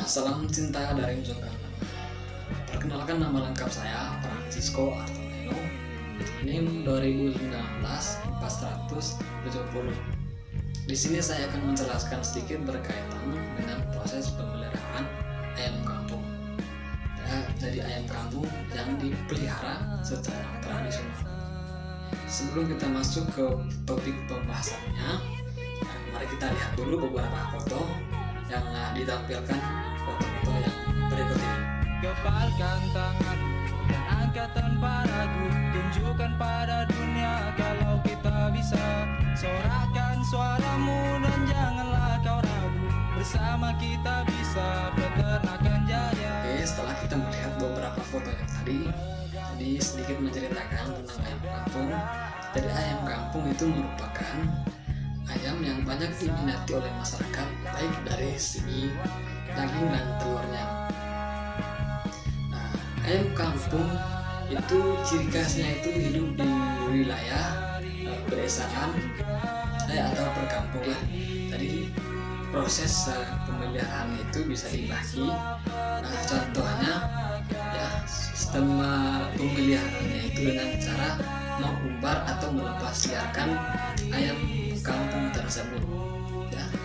Salam cinta dari ujung kanan. Perkenalkan, nama lengkap saya Francisco Artoleno, NIM 2019-470. Di sini saya akan menjelaskan sedikit berkaitan dengan proses pemeliharaan ayam kampung. Jadi ayam kampung yang dipelihara secara tradisional. Sebelum kita masuk ke topik pembahasannya, mari kita lihat dulu beberapa foto yang ditampilkan, foto-foto yang berikut ini. Kepalkan tangan dan angkat tanpa ragu, tunjukkan pada dunia kalau kita bisa. Sorakan suaramu dan janganlah kau ragu, bersama kita bisa peternakan jaya. Oke, setelah kita melihat beberapa foto yang tadi sedikit menceritakan tentang ayam kampung. Jadi ayam kampung itu merupakan ayam yang banyak diminati oleh masyarakat, baik dari segi daging dan telurnya. Nah, ayam kampung itu ciri khasnya itu hidup di wilayah pedesaan atau perkampungan. Jadi proses pemeliharaan itu bisa dibagi. Nah, contohnya sistem pemeliharaannya itu dengan cara mengumbar atau melepas liarkan ayam kampung tersebut.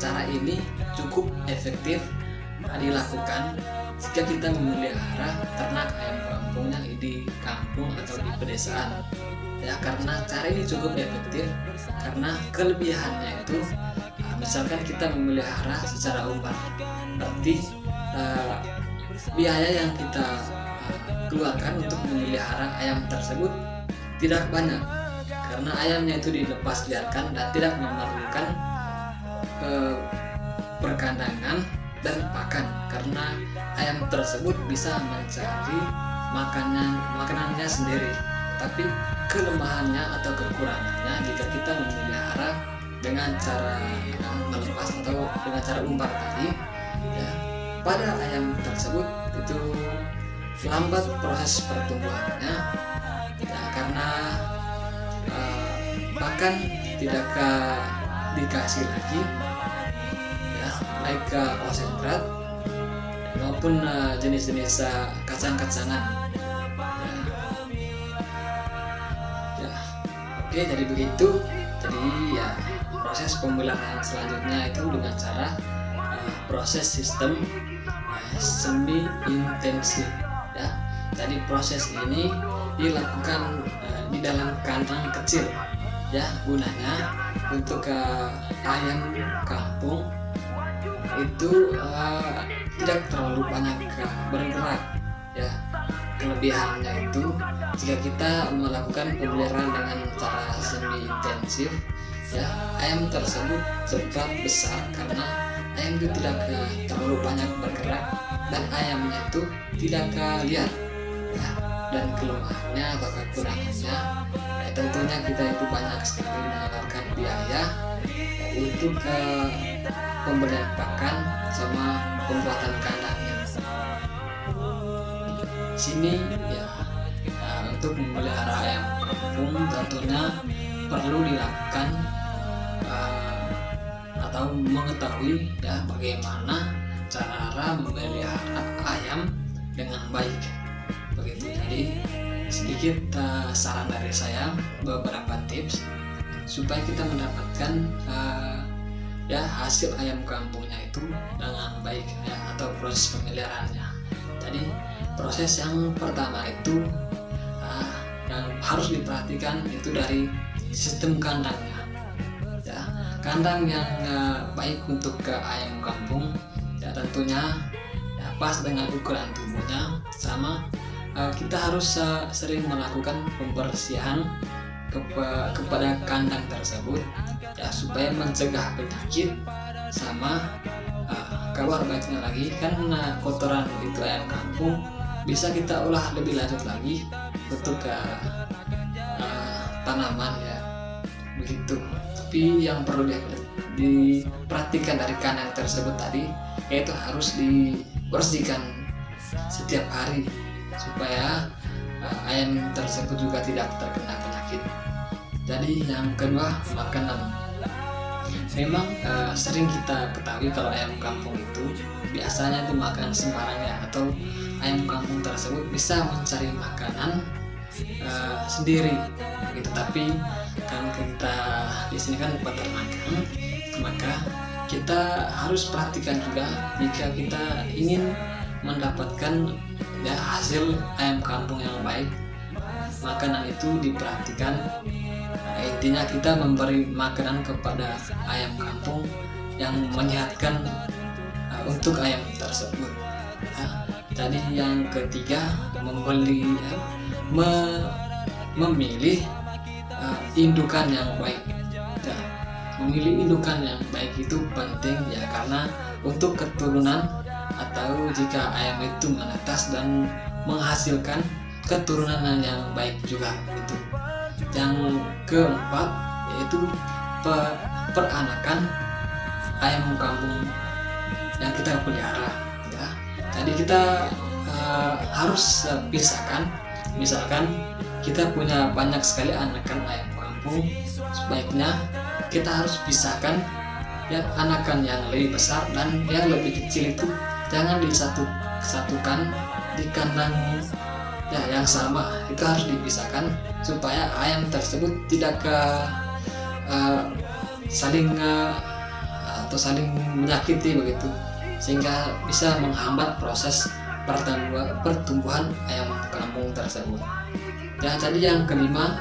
Cara ini cukup efektif dilakukan jika kita memelihara ternak ayam kampungnya di kampung atau di pedesaan. Karena cara ini cukup efektif karena kelebihannya itu misalkan kita memelihara secara umbar, berarti biaya yang kita keluarkan untuk memelihara ayam tersebut tidak banyak, karena ayamnya itu dilepas liarkan dan tidak memerlukan perkandangan dan pakan, karena ayam tersebut bisa mencari makanannya sendiri. Tapi kelemahannya atau kekurangannya jika kita memelihara dengan cara melepas atau dengan cara umbar tadi, pada ayam tersebut itu lambat proses pertumbuhannya, karena pakan tidak dikasih lagi, baik konsentrat maupun jenis-jenis kacang-kacangan. Oke, jadi begitu. Jadi proses pemeliharaan selanjutnya itu dengan cara proses sistem semi intensif. Jadi proses ini dilakukan di dalam kandang kecil, gunanya untuk ayam kampung itu tidak terlalu banyak bergerak. Kelebihannya itu jika kita melakukan pemeliharaan dengan cara semi intensif, ayam tersebut cepat besar karena ayam itu tidak terlalu banyak bergerak dan ayamnya itu tidak liar. Dan kelemahannya atau kekurangannya, tentunya kita itu banyak sekali mengeluarkan biaya untuk pemberian pakan sama pembuatan kandangnya. Sini untuk memelihara ayam kampung tentunya perlu dilakukan atau mengetahui bagaimana cara memelihara ayam dengan baik. Begitu. Jadi sedikit saran dari saya, beberapa tips supaya kita mendapatkan hasil ayam kampungnya itu dengan baik, atau proses pemeliharaannya. Jadi proses yang pertama itu yang harus diperhatikan itu dari sistem kandangnya. Kandang yang baik untuk ayam kampung tentunya pas dengan ukuran tubuhnya, sama kita harus sering melakukan pembersihan kepada kandang tersebut supaya mencegah penyakit. Sama kabar baiknya lagi, karena kotoran itu ayam kampung bisa kita olah lebih lanjut lagi untuk tanaman, begitu. Tapi yang perlu diperhatikan dari kandang tersebut tadi, yaitu harus dibersihkan setiap hari supaya ayam tersebut juga tidak terkena penyakit. Jadi yang kedua, makanan. memang sering kita ketahui kalau ayam kampung itu biasanya dimakan sembarangnya, atau ayam kampung tersebut bisa mencari makanan sendiri gitu. Tapi kan kita di sini kan peternakan, maka kita harus perhatikan juga jika kita ingin mendapatkan ya hasil ayam kampung yang baik, makanan itu diperhatikan. Intinya kita memberi makanan kepada ayam kampung yang menyehatkan untuk ayam tersebut. Tadi yang ketiga, memilih indukan yang baik. Memilih indukan yang baik itu penting ya, karena untuk keturunan atau jika ayam itu menetas dan menghasilkan keturunan yang baik juga itu. Yang keempat yaitu peranakan ayam kampung yang kita pelihara ya. Tadi kita harus pisahkan, misalkan kita punya banyak sekali anakan ayam kampung, sebaiknya kita harus pisahkan ya, anakan yang lebih besar dan yang lebih kecil itu jangan disatukan di kandang ya yang sama, itu harus dipisahkan supaya ayam tersebut tidak saling menyakiti begitu, sehingga bisa menghambat proses pertumbuhan ayam kampung tersebut. Ya, tadi yang kelima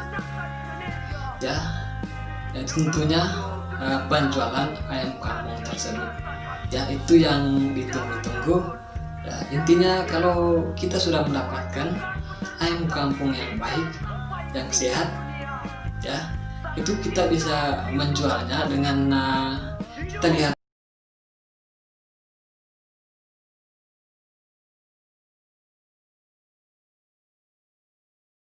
ya, tentunya penjualan ayam kampung tersebut ya, itu yang ditunggu-tunggu ya. Intinya kalau kita sudah mendapatkan ayam kampung yang baik, yang sehat ya, itu kita bisa menjualnya dengan kita lihat